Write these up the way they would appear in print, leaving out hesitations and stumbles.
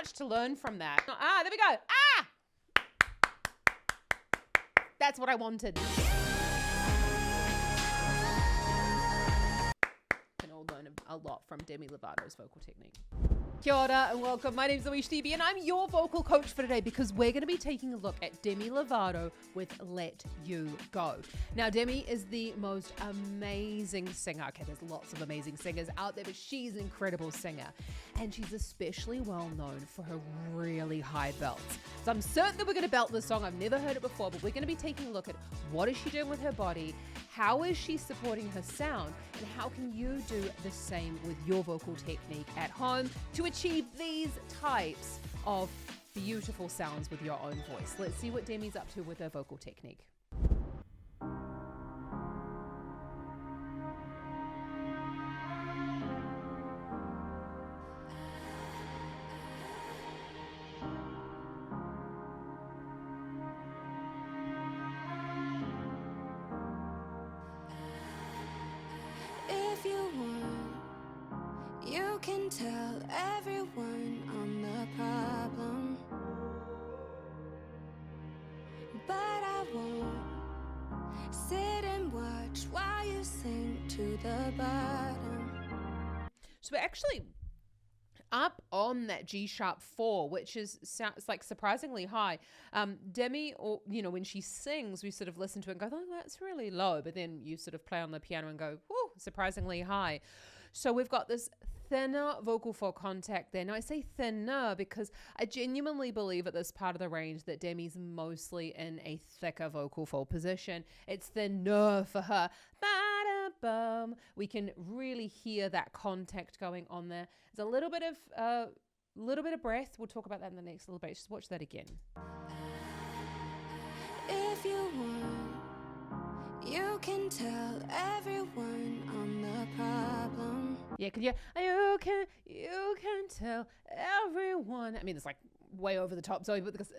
much to learn from that. There we go. That's what I wanted. Can all learn a lot from Demi Lovato's vocal technique. Kia ora and welcome. My name's Louise Stevie and I'm your vocal coach for today because we're going to be taking a look at Demi Lovato with Let You Go. Now, Demi is the most amazing singer. Okay, there's lots of amazing singers out there, but she's an incredible singer. And she's especially well known for her really high belts. So I'm certain that we're going to belt this song. I've never heard it before, but we're going to be taking a look at what is she doing with her body, how is she supporting her sound, and how can you do the same with your vocal technique at home to achieve these types of beautiful sounds with your own voice. Let's see what Demi's up to with her vocal technique. If you want, you can tell everyone I'm the problem, but I won't sit and watch while you sink to the bottom. So we're actually up on that G sharp 4, which sounds like surprisingly high. Demi, or when she sings, we sort of listen to it and go, oh, that's really low. But then you sort of play on the piano and go, whoo, surprisingly high. So we've got this thinner vocal fold contact there. Now I say thinner because I genuinely believe at this part of the range that Demi's mostly in a thicker vocal fold position. It's thinner for her. Ba-da-bum. We can really hear that contact going on there. There's a little bit of breath. We'll talk about that in the next little bit. Just watch that again. If you want, you can tell everyone I'm the problem. Yeah, you can tell everyone. I mean, it's like way over the top, so because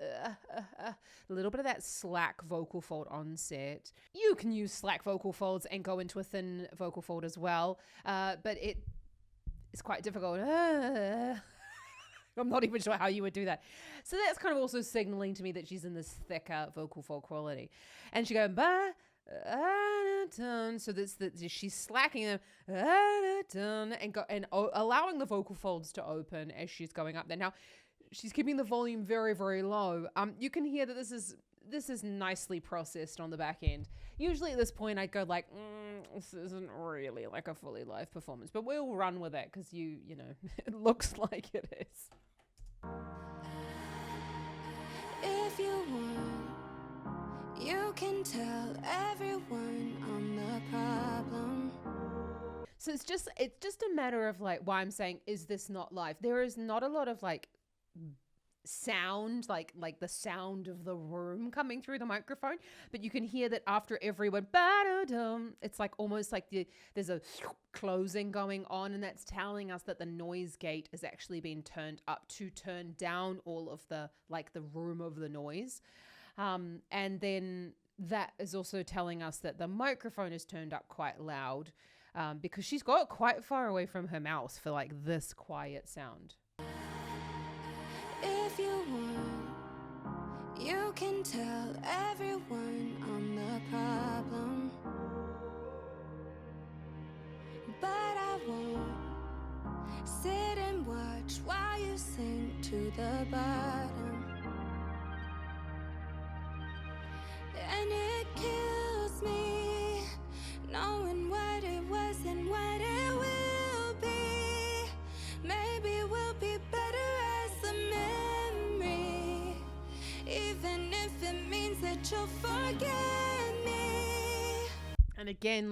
a little bit of that slack vocal fold onset. You can use slack vocal folds and go into a thin vocal fold as well, but it's quite difficult. I'm not even sure how you would do that. So that's kind of also signaling to me that she's in this thicker vocal fold quality. And she goes, so she's slacking them and allowing the vocal folds to open as she's going up there. Now, she's keeping the volume very, very low. You can hear that this is nicely processed on the back end. Usually at this point I'd go like, this isn't really like a fully live performance, but we'll run with it because it looks like it is. If you want, you can tell everyone I'm the problem. So it's just a matter of like why I'm saying, is this not live? There is not a lot of like sound, like the sound of the room coming through the microphone, but you can hear that after everyone, it's like almost like there's a closing going on, and that's telling us that the noise gate is actually being turned up to turn down all of the room of the noise, and then that is also telling us that the microphone is turned up quite loud, because she's got quite far away from her mouth for like this quiet sound. If you want, you can tell everyone I'm the problem, but I won't sit and watch while you sink to the bottom. And it kills me knowing what it was and what it will be. Maybe we'll be better as a memory, even if it means that you'll forget me. And again,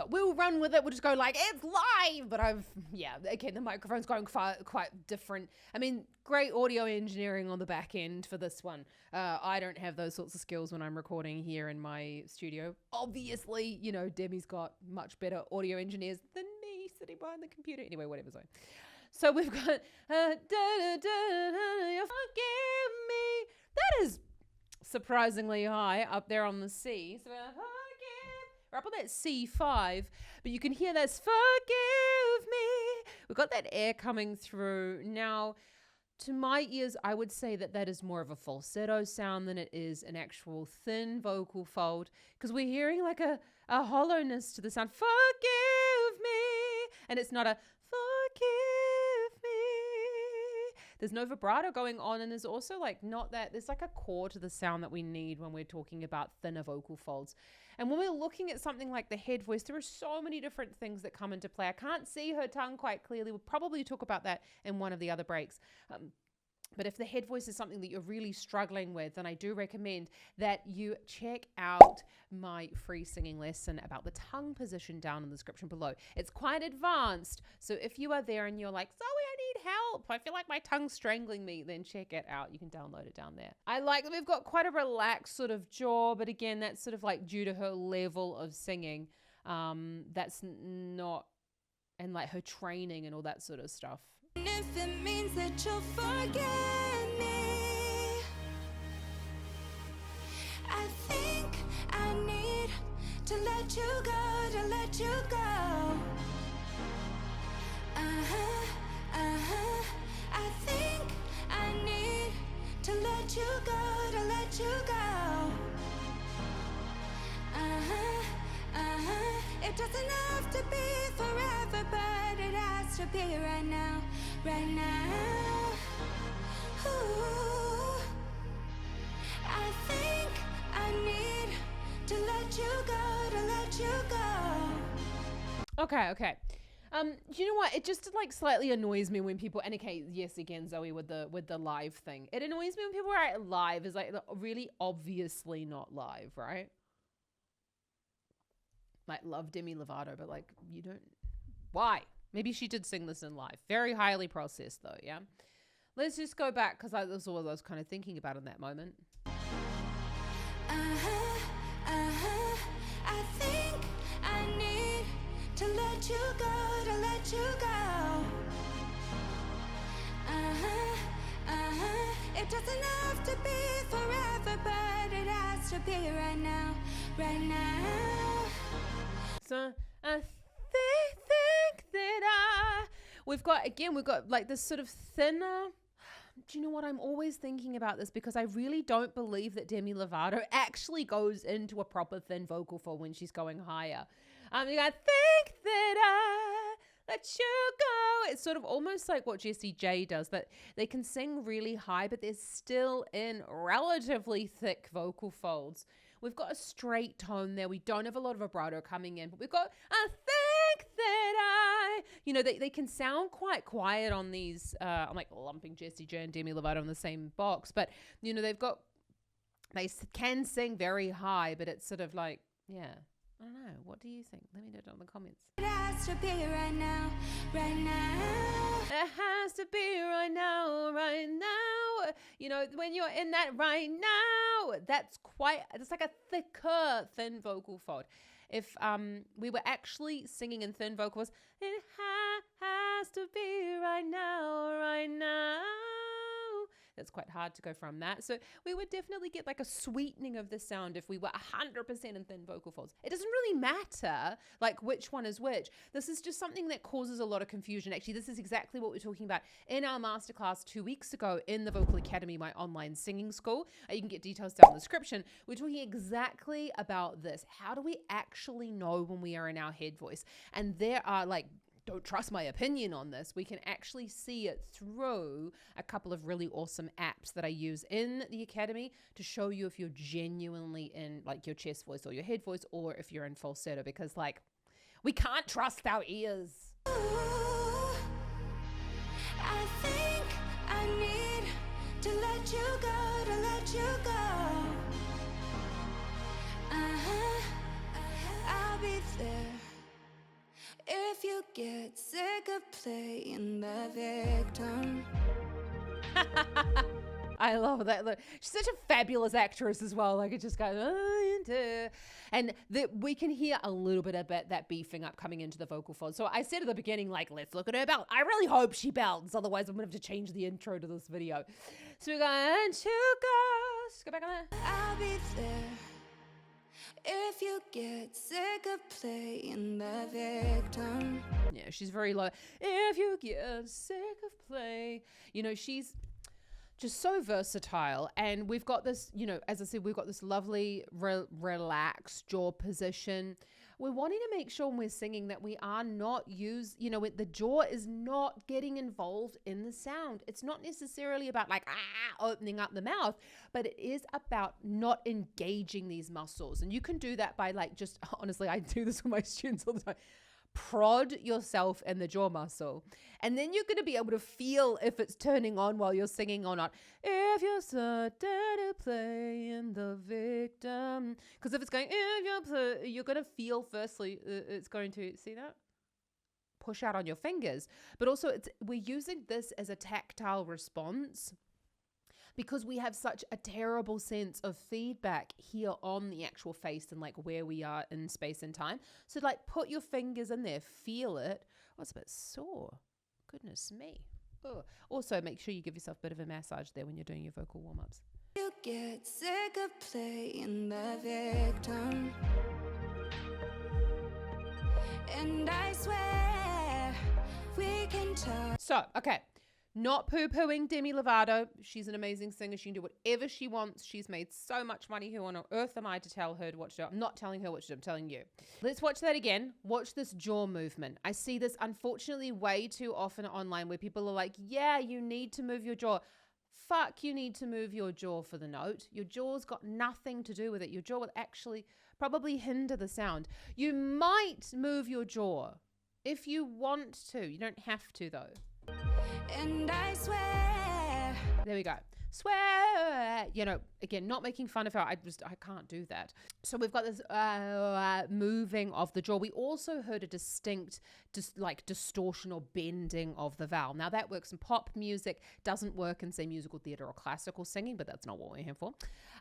we'll run with it. We'll just go like, it's live. But again, the microphone's going quite different. I mean, great audio engineering on the back end for this one. I don't have those sorts of skills when I'm recording here in my studio. Obviously, Demi's got much better audio engineers than me sitting behind the computer. Anyway, whatever. So we've got, forgive me. That is surprisingly high up there on the C. So we're up on that C5, but you can hear this, forgive me. We've got that air coming through. Now, to my ears, I would say that that is more of a falsetto sound than it is an actual thin vocal fold, because we're hearing like a hollowness to the sound, forgive me, and it's not a forgive me. There's no vibrato going on, and there's also like not that, there's like a core to the sound that we need when we're talking about thinner vocal folds. And when we're looking at something like the head voice, there are so many different things that come into play. I can't see her tongue quite clearly. We'll probably talk about that in one of the other breaks. But if the head voice is something that you're really struggling with, then I do recommend that you check out my free singing lesson about the tongue position down in the description below. It's quite advanced. So if you are there and you're like, Zoe, I need help, I feel like my tongue's strangling me, then check it out. You can download it down there. I like that we've got quite a relaxed sort of jaw, but again, that's sort of like due to her level of singing. That's not, and like her training and all that sort of stuff. And if it means that you'll forget me, I think I need to let you go, to let you go. I think I need to let you go, to let you go. It doesn't have to be forever, but it has to be right now, right now. Ooh, I think I need to let you go, to let you go. Okay. You know what? It just like slightly annoys me when people, and okay, yes, again, Zoe with the live thing. It annoys me when people write live is like really obviously not live, right? Like, love Demi Lovato, but like, you don't, why? Maybe she did sing this in live. Very highly processed though, yeah? Let's just go back, because that's what I was kind of thinking about in that moment. I think I need to let you go, to let you go. It doesn't have to be forever, but it has to be right now, right now. So I think that we've got like this sort of thinner. Do you know what? I'm always thinking about this because I really don't believe that Demi Lovato actually goes into a proper thin vocal fold when she's going higher. I think that I let you go. It's sort of almost like what Jessie J does, that they can sing really high, but they're still in relatively thick vocal folds. We've got a straight tone there. We don't have a lot of vibrato coming in, but we've got, I think that they can sound quite quiet on these. I'm like lumping Jessie J and Demi Lovato in the same box, but they can sing very high, but it's sort of like, yeah. I don't know. What do you think? Let me know down in the comments. It has to be right now, right now. It has to be right now, right now. When you're in that right now, it's like a thicker, thin vocal fold. If we were actually singing in thin vocals, it has to be right now, right now. It's quite hard to go from that. So we would definitely get like a sweetening of the sound if we were 100% in thin vocal folds. It doesn't really matter like which one is which. This is just something that causes a lot of confusion. Actually, this is exactly what we're talking about in our masterclass 2 weeks ago in the Vocal Academy, my online singing school. You can get details down in the description. We're talking exactly about this. How do we actually know when we are in our head voice? And there are like, don't trust my opinion on this. We can actually see it through a couple of really awesome apps that I use in the Academy to show you if you're genuinely in like your chest voice or your head voice, or if you're in falsetto, because like we can't trust our ears. Ooh, I think I need to let you go, to let you go. I'll be there if you get sick of playing the victim. I love that. Look, she's such a fabulous actress as well. Like it just goes, and we can hear a little bit of that beefing up coming into the vocal fold. So I said at the beginning, like, let's look at her belt. I really hope she belts. Otherwise, I'm going to have to change the intro to this video. So we go, and to go. Let's go back on that. I'll be there If you get sick of playing the victim. Yeah, she's very low. If you get sick of play, she's just so versatile. And we've got this, as I said, we've got this lovely relaxed jaw position. We're wanting to make sure when we're singing that we are not the jaw is not getting involved in the sound. It's not necessarily about opening up the mouth, but it is about not engaging these muscles. And you can do that by honestly, I do this with my students all the time. Prod yourself in the jaw muscle, and then you're going to be able to feel if it's turning on while you're singing or not. If you're so dead to play in the victim, because if it's going, you're going to feel firstly, it's going to, see that? Push out on your fingers, but also we're using this as a tactile response, because we have such a terrible sense of feedback here on the actual face and where we are in space and time. So put your fingers in there, feel it. Oh, it's a bit sore. Goodness me. Oh. Also, make sure you give yourself a bit of a massage there when you're doing your vocal warm-ups. You get sick of playing the victim. And I swear we can talk. So, okay. Not poo-pooing Demi Lovato. She's an amazing singer. She can do whatever she wants. She's made so much money. Who on earth am I to tell her what to do? I'm not telling her what to do. I'm telling you. Let's watch that again. Watch this jaw movement. I see this, unfortunately, way too often online where people are like, yeah, you need to move your jaw. Fuck, you need to move your jaw for the note. Your jaw's got nothing to do with it. Your jaw will actually probably hinder the sound. You might move your jaw if you want to. You don't have to, though. And I swear. There we go. Swear. Again, not making fun of her. I can't do that. So we've got this moving of the jaw. We also heard a distinct distortion or bending of the vowel. Now that works in pop music, doesn't work in say musical theater or classical singing, but that's not what we're here for.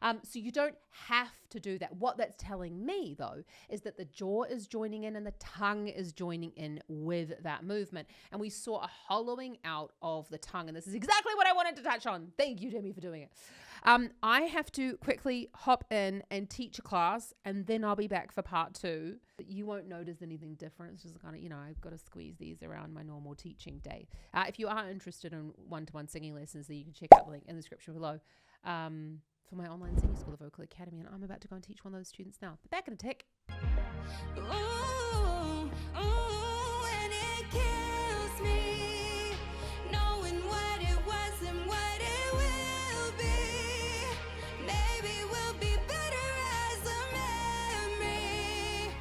So you don't have to do that. What that's telling me though is that the jaw is joining in and the tongue is joining in with that movement. And we saw a hollowing out of the tongue, and this is exactly what I wanted to touch on. Thank you, Demi, for doing it. I have to quickly hop in and teach a class, and then I'll be back for part 2. You won't notice anything different. It's just kind of, I've got to squeeze these around my normal teaching day. If you are interested in one-to-one singing lessons, then you can check out the link in the description below for my online singing school, the Vocal Academy, and I'm about to go and teach one of those students now. But back in a tick. Ooh, and it kills me knowing what it was and what it will be. Maybe we'll be better as a memory,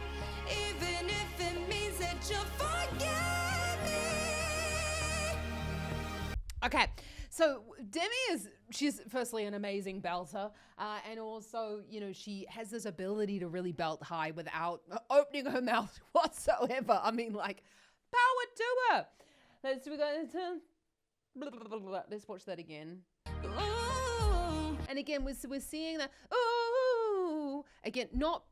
even if it means that you'll forget me. Okay, so Demi she's firstly an amazing belter, and also, she has this ability to really belt high without opening her mouth whatsoever. I mean, power to her. Let's watch that again. Ooh. And again, we're seeing that, ooh, again, not,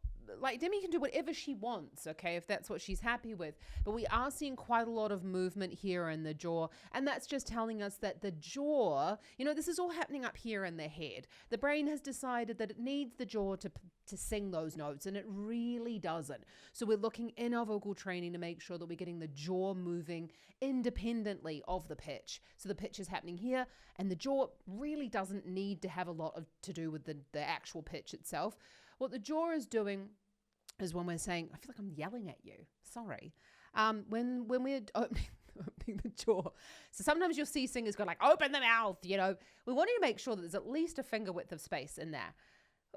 Demi can do whatever she wants, okay, if that's what she's happy with. But we are seeing quite a lot of movement here in the jaw. And that's just telling us that the jaw, this is all happening up here in the head. The brain has decided that it needs the jaw to sing those notes, and it really doesn't. So we're looking in our vocal training to make sure that we're getting the jaw moving independently of the pitch. So the pitch is happening here, and the jaw really doesn't need to have a lot to do with the actual pitch itself. What the jaw is doing is when we're saying, I feel like I'm yelling at you. Sorry. When we're opening the jaw. So sometimes you'll see singers go open the mouth, We want to make sure that there's at least a finger width of space in there.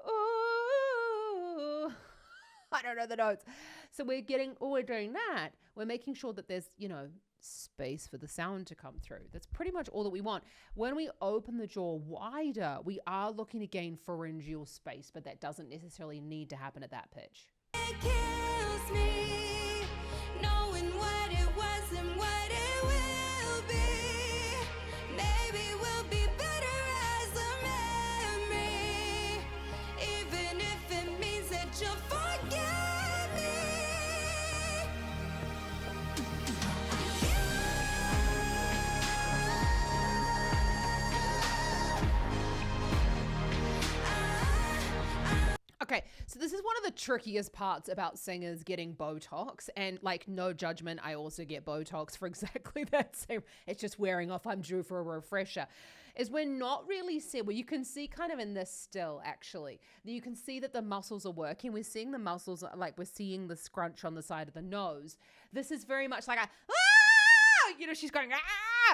Ooh. I don't know the notes. So we're doing that. We're making sure that there's, space for the sound to come through. That's pretty much all that we want. When we open the jaw wider, we are looking to gain pharyngeal space, but that doesn't necessarily need to happen at that pitch. It kills me knowing what it was and what it will be. Maybe we'll be better as a memory, even if it means that you'll forget me. Okay, so this is one of the trickiest parts about singers getting Botox, and like no judgment, I also get Botox for exactly that same. It's just wearing off. I'm due for a refresher. Is we're not really seeing, well, you can see kind of in this still actually, you can see that the muscles are working. We're seeing the muscles, like we're seeing the scrunch on the side of the nose. This is very much like a, she's going,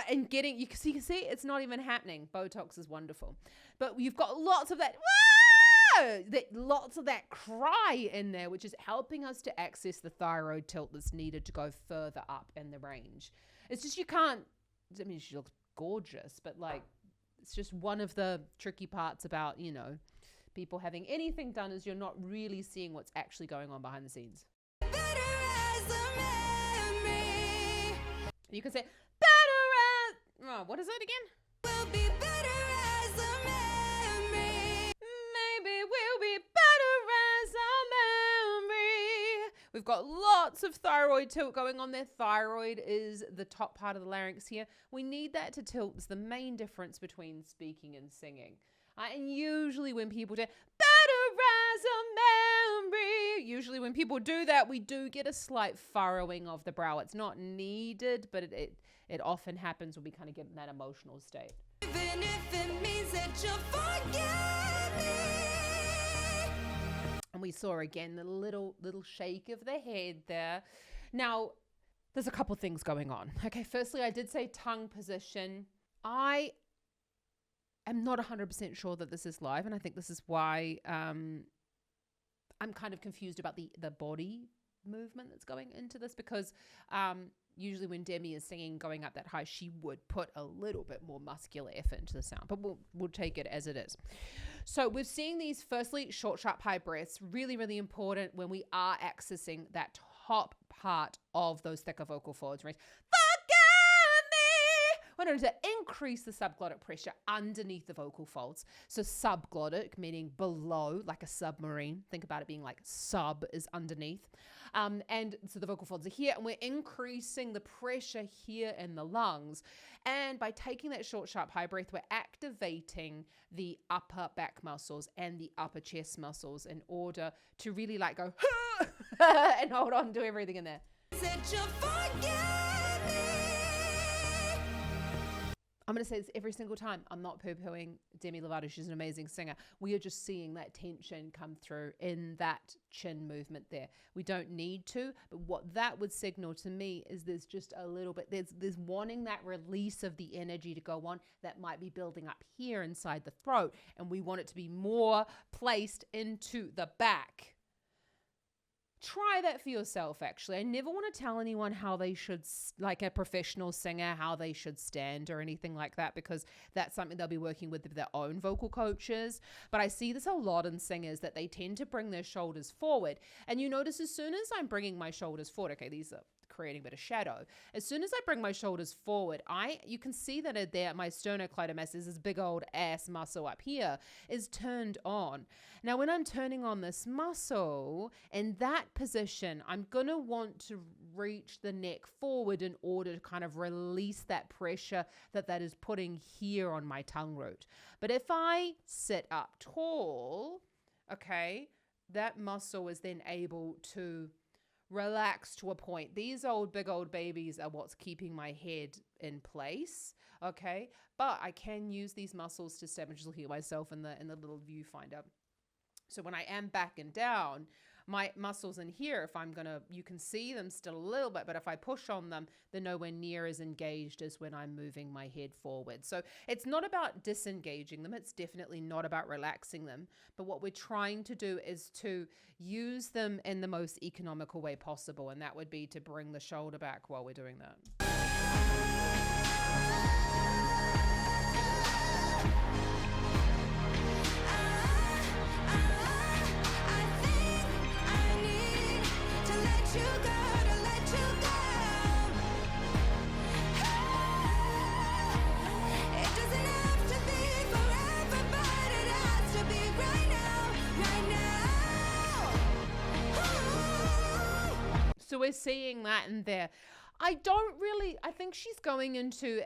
and getting, you can see it's not even happening. Botox is wonderful. But you've got lots of that, lots of that cry in there, which is helping us to access the thyroid tilt that's needed to go further up in the range. It's just, you can't, I mean, she looks gorgeous, but like, it's just one of the tricky parts about, people having anything done is you're not really seeing what's actually going on behind the scenes. You can say, what is it again? We'll be better as a memory. Maybe we'll be better as a memory. We've got lots of thyroid tilt going on there. Thyroid is the top part of the larynx here. We need that to tilt. It's the main difference between speaking and singing. And usually when people do better as a memory, usually when people do that, we do get a slight furrowing of the brow. It's not needed, but it often happens when we kind of get in that emotional state. Even if it means that you'll forget me. And we saw again the little shake of the head there. Now, there's a couple things going on. Okay, firstly, I did say tongue position. I am not 100% sure that this is live, and I think this is why I'm kind of confused about the body movement that's going into this, because usually when Demi is singing going up that high, she would put a little bit more muscular effort into the sound, but we'll take it as it is. So we're seeing these, firstly, short, sharp, high breaths, really, really important when we are accessing that top part of those thicker vocal folds. Right? We're going to increase the subglottic pressure underneath the vocal folds. So subglottic, meaning below, like a submarine. Think about it being like sub is underneath. And so the vocal folds are here, and we're increasing the pressure here in the lungs. And by taking that short, sharp, high breath, we're activating the upper back muscles and the upper chest muscles in order to really like go and hold on to everything in there. Said you'll forget me. I'm going to say this every single time. I'm not poo-pooing Demi Lovato. She's an amazing singer. We are just seeing that tension come through in that chin movement there. We don't need to, but what that would signal to me is there's just a little bit, there's wanting that release of the energy to go on that might be building up here inside the throat, and we want it to be more placed into the back. Try that for yourself, actually. I never want to tell anyone how they should, like a professional singer, how they should stand or anything like that, because that's something they'll be working with their own vocal coaches. But I see this a lot in singers, that they tend to bring their shoulders forward. And you notice as soon as I'm bringing my shoulders forward, okay, these are creating a bit of shadow. As soon as I bring my shoulders forward, you can see that there, my sternocleidomastoid, this big old ass muscle up here, is turned on. Now, when I'm turning on this muscle in that position, I'm going to want to reach the neck forward in order to kind of release that pressure that is putting here on my tongue root. But if I sit up tall, okay, that muscle is then able to relax to a point. These big old babies are what's keeping my head in place, okay? But I can use these muscles to stabilize myself in the little viewfinder. So when I am backing down, my muscles in here, you can see them still a little bit, but if I push on them, they're nowhere near as engaged as when I'm moving my head forward. So it's not about disengaging them. It's definitely not about relaxing them. But what we're trying to do is to use them in the most economical way possible. And that would be to bring the shoulder back while we're doing that. So we're seeing that in there. I think she's going into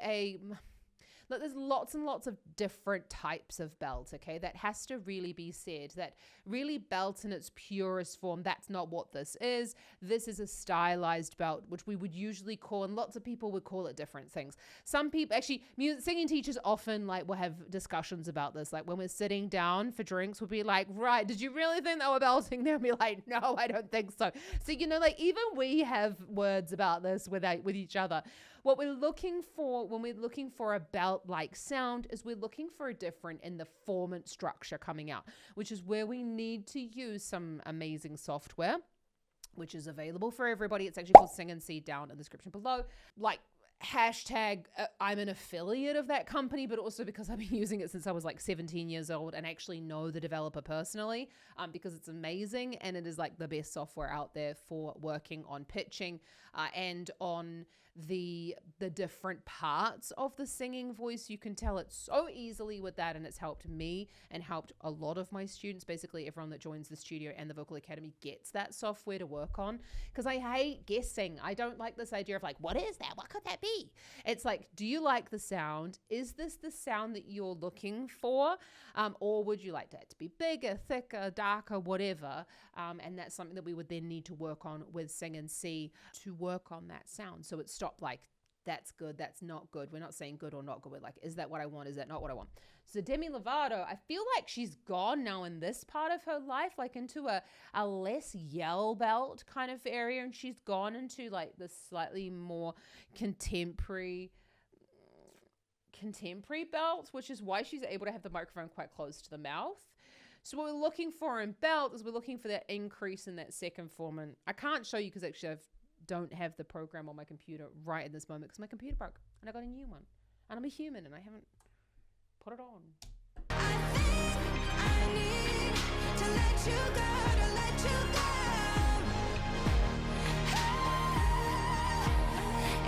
Look, there's lots and lots of different types of belt, okay? That has to really be said, that really belt in its purest form, that's not what this is. This is a stylized belt, which we would usually call, and lots of people would call it different things. Some people, actually, singing teachers often will have discussions about this. Like when we're sitting down for drinks, we'll be like, right, did you really think they were belting? They'll be like, no, I don't think so. So, even we have words about this with each other. What we're looking for when we're looking for a belt-like sound is we're looking for a different in the formant structure coming out, which is where we need to use some amazing software, which is available for everybody. It's actually called Sing and See, down in the description below. Hashtag I'm an affiliate of that company, but also because I've been using it since I was 17 years old and actually know the developer personally, because it's amazing and it is the best software out there for working on pitching and on the different parts of the singing voice. You can tell it so easily with that, and it's helped me and helped a lot of my students. Basically everyone that joins the studio and the Vocal Academy gets that software to work on, because I hate guessing. I don't like this idea of what is that? What could that be? It's do you like the sound? Is this the sound that you're looking for? Or would you like that to be bigger, thicker, darker, whatever? And that's something that we would then need to work on with Sing and See to work on that sound. So it's stopped that's good, that's not good. We're not saying good or not good. We're is that what I want? Is that not what I want? So Demi Lovato, I feel like she's gone now in this part of her life, into a less yell belt kind of area. And she's gone into this slightly more contemporary belt, which is why she's able to have the microphone quite close to the mouth. So what we're looking for in belt is we're looking for that increase in that second formant. I can't show you because actually don't have the program on my computer right at this moment because my computer broke and I got a new one. And I'm a human and I haven't put it on. I think I need to let you go, to let you go.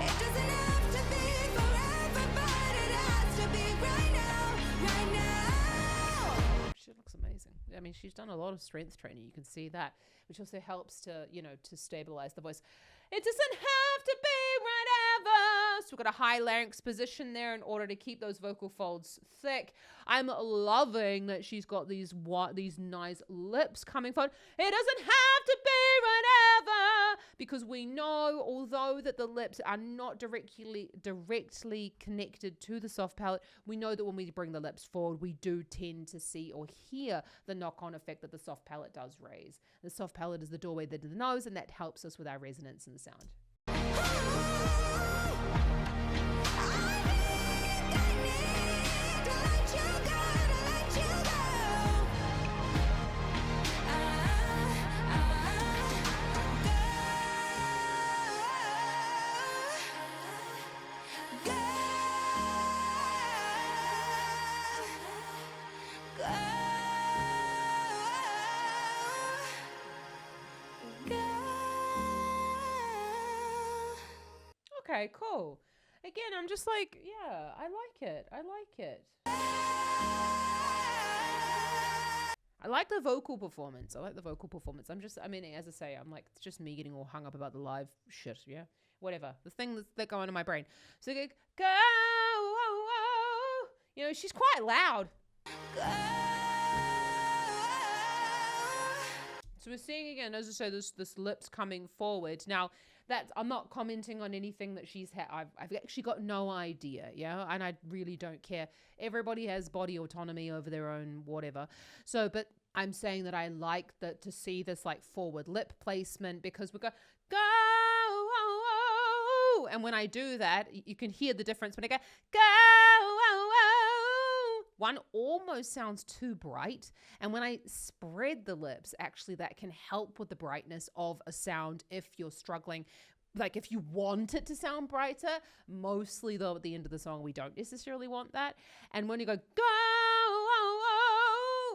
It doesn't have to be forever, but it has to be right now, right now. She looks amazing. I mean, she's done a lot of strength training. You can see that, which also helps to, to stabilize the voice. It doesn't have to be whatever. So we've got a high larynx position there in order to keep those vocal folds thick. I'm loving that she's got these nice lips coming forward. It doesn't have to be whatever, because we know, although that the lips are not directly connected to the soft palate, we know that when we bring the lips forward, we do tend to see or hear the knock-on effect that the soft palate does raise. The soft palate is the doorway to the nose, and that helps us with our resonance and sound. Okay, cool. Again, I'm just yeah, I like it. I like it. I like the vocal performance. As I say, it's just me getting all hung up about the live shit, yeah? Whatever. The thing that go on in my brain. So go, she's quite loud. So we're seeing again, as I say, this lips coming forward. Now, I'm not commenting on anything that she's had. I've actually got no idea, yeah? And I really don't care. Everybody has body autonomy over their own whatever. So, but I'm saying that I like to see this forward lip placement, because we go, and when I do that, you can hear the difference when I go, one almost sounds too bright. And when I spread the lips, actually that can help with the brightness of a sound if you're struggling. If you want it to sound brighter, mostly though at the end of the song, we don't necessarily want that. And when you go,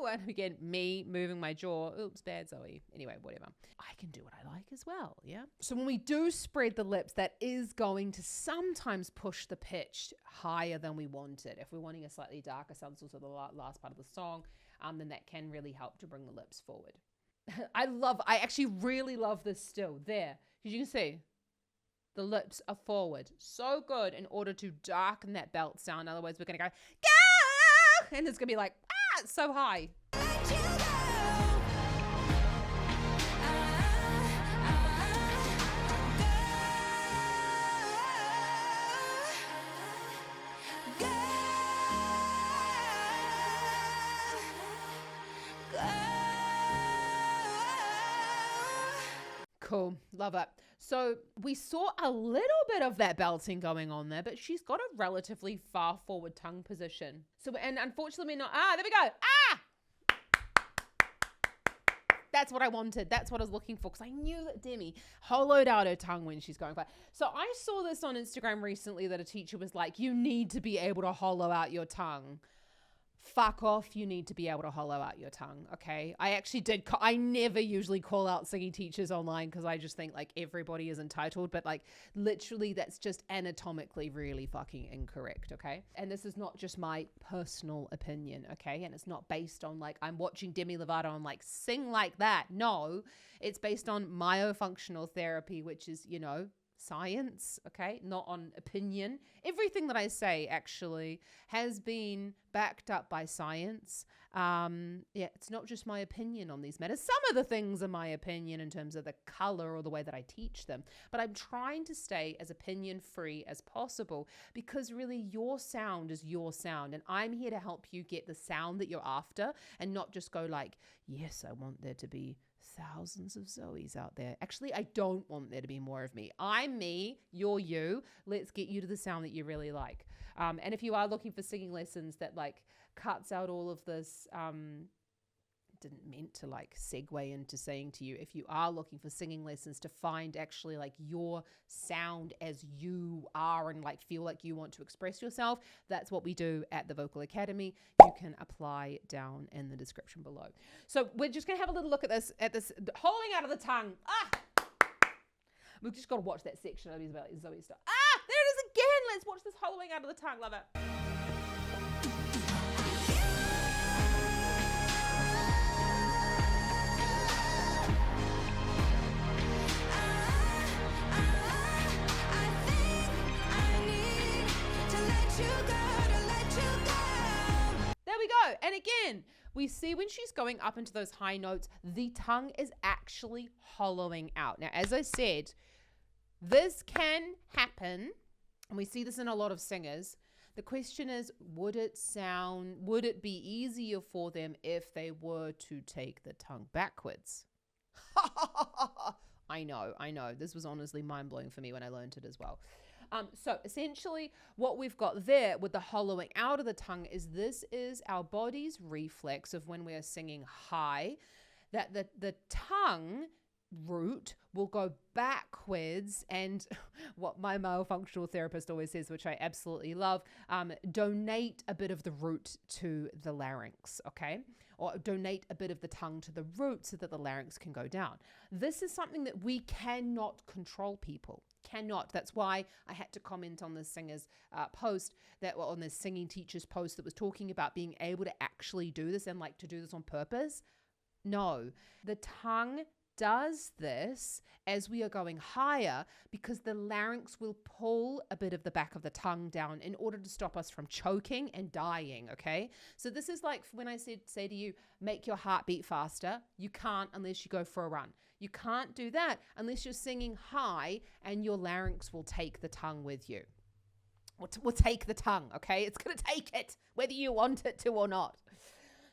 and again, me moving my jaw, oops, bad Zoe. Anyway, whatever. I can do what I like as well, yeah? So when we do spread the lips, that is going to sometimes push the pitch higher than we want it. If we're wanting a slightly darker sound, it's also the last part of the song, then that can really help to bring the lips forward. I actually really love this still there. Because you can see, The lips are forward. So good in order to darken that belt sound. Otherwise, we're going to go, go! And it's going to be like, ah, it's so high. Let you go. Cool. Love it. So we saw a little bit of that belting going on there, but she's got a relatively far forward tongue position. So, and unfortunately not, there we go. That's what I wanted. That's what I was looking for, because I knew that Demi hollowed out her tongue when she's going far. So I saw this on Instagram recently that a teacher was like, you need to be able to hollow out your tongue. Fuck off, you need to be able to hollow out your tongue, okay? I actually did, I never usually call out singing teachers online because I just think like everybody is entitled, but like literally that's just anatomically really fucking incorrect, okay? And this is not just my personal opinion, okay? And it's not based on like, I'm watching Demi Lovato and like, sing like that. No, it's based on myofunctional therapy, which is, you know, science, okay, not on opinion. Everything that I say actually has been backed up by science. It's not just my opinion on these matters. Some of the things are my opinion in terms of the color or the way that I teach them, but I'm trying to stay as opinion free as possible, because really your sound is your sound, and I'm here to help you get the sound that you're after, and not just go like, yes, I want there to be thousands of Zoes out there. Actually, I don't want there to be more of me. I'm me, you're you. Let's get you to the sound that you really like. And if you are looking for singing lessons that like cuts out all of this, didn't meant to like segue into saying to you, if you are looking for singing lessons to find actually like your sound as you are and like feel like you want to express yourself, that's what we do at the Vocal Academy. You can apply down in the description below. So we're just gonna have a little look at this hollowing out of the tongue. We've just got to watch that section of Zoe stuff. There it is again. Let's watch this hollowing out of the tongue. Love it. There we go. And again, we see when she's going up into those high notes, the tongue is actually hollowing out. Now, as I said, this can happen, and we see this in a lot of singers. The question is, would it be easier for them if they were to take the tongue backwards? I know. This was honestly mind-blowing for me when I learned it as well. So essentially what we've got there with the hollowing out of the tongue is this is our body's reflex of when we are singing high, that the tongue root will go backwards, and what my myofunctional therapist always says, which I absolutely love, donate a bit of the root to the larynx, okay? Or donate a bit of the tongue to the root so that the larynx can go down. This is something that we cannot control, people. Cannot. That's why I had to comment on this singer's post, on this singing teacher's post that was talking about being able to actually do this and like to do this on purpose. No, the tongue does this as we are going higher because the larynx will pull a bit of the back of the tongue down in order to stop us from choking and dying, okay? So this is like when I say to you, make your heart beat faster. You can't unless you go for a run. You can't do that unless you're singing high, and your larynx will take the tongue with you. We'll take the tongue, okay? It's going to take it, whether you want it to or not.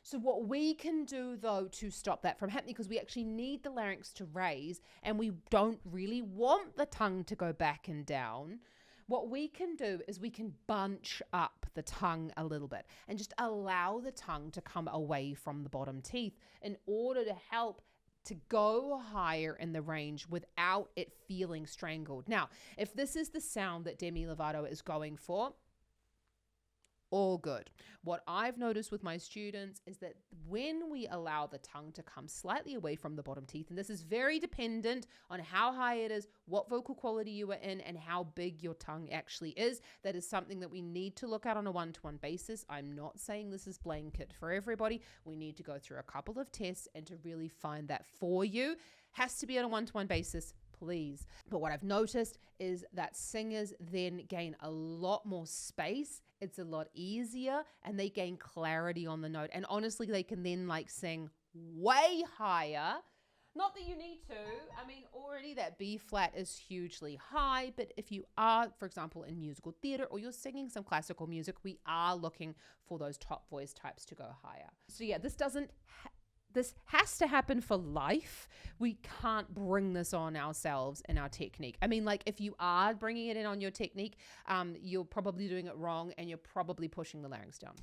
So what we can do, though, to stop that from happening, because we actually need the larynx to raise and we don't really want the tongue to go back and down, what we can do is we can bunch up the tongue a little bit and just allow the tongue to come away from the bottom teeth in order to help to go higher in the range without it feeling strangled. Now, if this is the sound that Demi Lovato is going for, all good. What I've noticed with my students is that when we allow the tongue to come slightly away from the bottom teeth, and this is very dependent on how high it is, what vocal quality you are in, and how big your tongue actually is, that is something that we need to look at on a one-to-one basis. I'm not saying this is blanket for everybody. We need to go through a couple of tests and to really find that for you. Has to be on a one-to-one basis. please. But what I've noticed is that singers then gain a lot more space. It's a lot easier and they gain clarity on the note. And honestly, they can then like sing way higher. Not that you need to. I mean, already that B flat is hugely high, but if you are, for example, in musical theater or you're singing some classical music, we are looking for those top voice types to go higher. So yeah, this has to happen for life. We can't bring this on ourselves in our technique. I mean, like if you are bringing it in on your technique, you're probably doing it wrong and you're probably pushing the larynx down.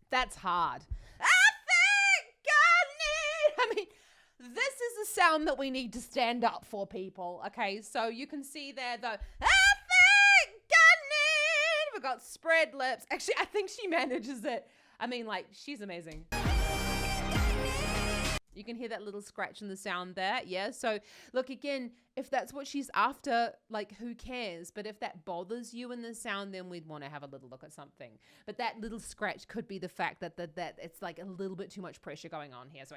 That's hard. I mean, this is a sound that we need to stand up for, people. Okay, so you can see there though. We've got spread lips. Actually, I think she manages it. I mean, like, she's amazing. You can hear that little scratch in the sound there. Yeah. So look, again, if that's what she's after, like, who cares? But if that bothers you in the sound, then we'd want to have a little look at something. But that little scratch could be the fact that it's like a little bit too much pressure going on here. So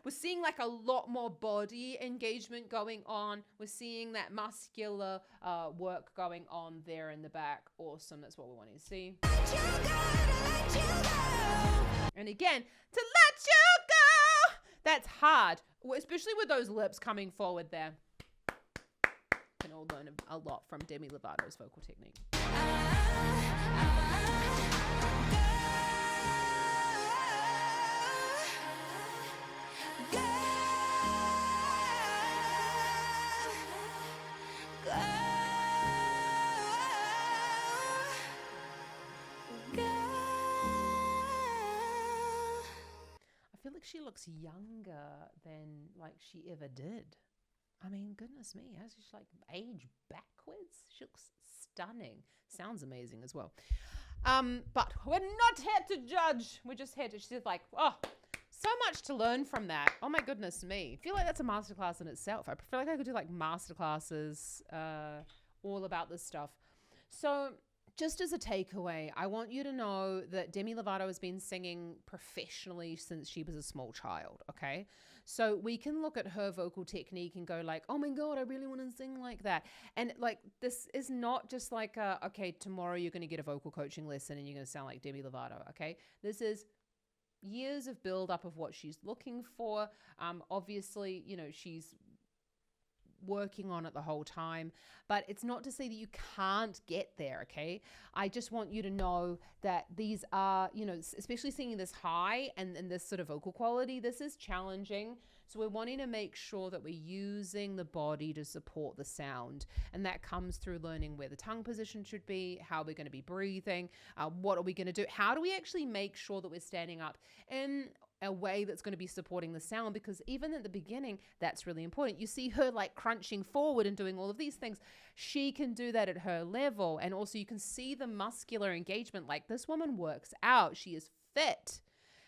we're seeing like a lot more body engagement going on. We're seeing that muscular work going on there in the back. Awesome. That's what we want to see. And again, to let you go. That's hard, especially with those lips coming forward there. Can all learn a lot from Demi Lovato's vocal technique. I feel like she looks younger than like she ever did. I mean, goodness me, has she like aged backwards? She looks stunning. Sounds amazing as well. But we're not here to judge. We're just here to, she's like, oh, so much to learn from that. Oh my goodness me. I feel like that's a masterclass in itself. I feel like I could do like masterclasses all about this stuff. So just as a takeaway, I want you to know that Demi Lovato has been singing professionally since she was a small child, okay? So we can look at her vocal technique and go like, oh my God, I really want to sing like that. And like, this is not just like, okay, tomorrow you're going to get a vocal coaching lesson and you're going to sound like Demi Lovato, okay? This is years of build up of what she's looking for. Obviously, you know, she's working on it the whole time, but it's not to say that you can't get there, okay? I just want you to know that these are, you know, especially singing this high and this sort of vocal quality, this is challenging. So we're wanting to make sure that we're using the body to support the sound. And that comes through learning where the tongue position should be, how we're going to be breathing, what are we going to do? How do we actually make sure that we're standing up in a way that's going to be supporting the sound? Because even at the beginning, that's really important. You see her like crunching forward and doing all of these things. She can do that at her level. And also you can see the muscular engagement. Like, this woman works out. She is fit.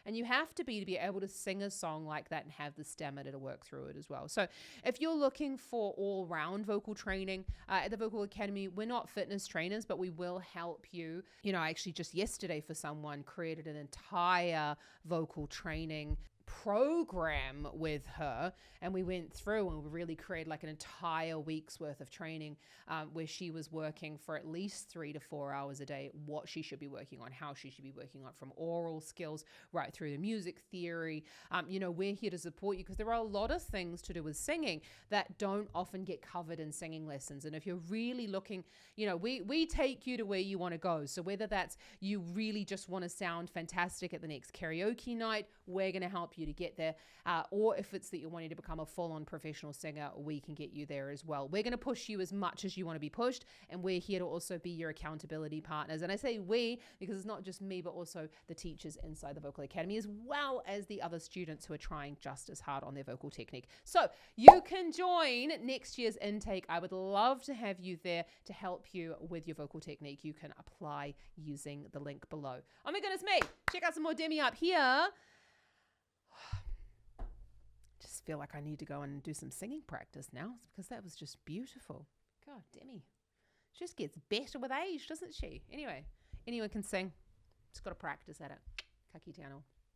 And you have to be able to sing a song like that and have the stamina to work through it as well. So if you're looking for all-round vocal training at the Vocal Academy, we're not fitness trainers, but we will help you. You know, I actually just yesterday for someone created an entire vocal training program with her, and we went through and we really created like an entire week's worth of training where she was working for at least 3 to 4 hours a day, what she should be working on, how she should be working on, from oral skills right through to music theory. You know, we're here to support you because there are a lot of things to do with singing that don't often get covered in singing lessons. And if you're really looking, you know, we take you to where you want to go. So whether that's you really just want to sound fantastic at the next karaoke night, we're going to help you you to get there. Or if it's that you're wanting to become a full-on professional singer, we can get you there as well. We're going to push you as much as you want to be pushed, and we're here to also be your accountability partners. And I say we because it's not just me, but also the teachers inside the Vocal Academy, as well as the other students who are trying just as hard on their vocal technique. So you can join next year's intake. I would love to have you there to help you with your vocal technique. You can apply using the link below. Oh my goodness me. Check out some more Demi up here. Just feel like I need to go and do some singing practice now because that was just beautiful. God, Demi. She just gets better with age, doesn't she? Anyway, anyone can sing. Just got to practice at it. Ka kite anō.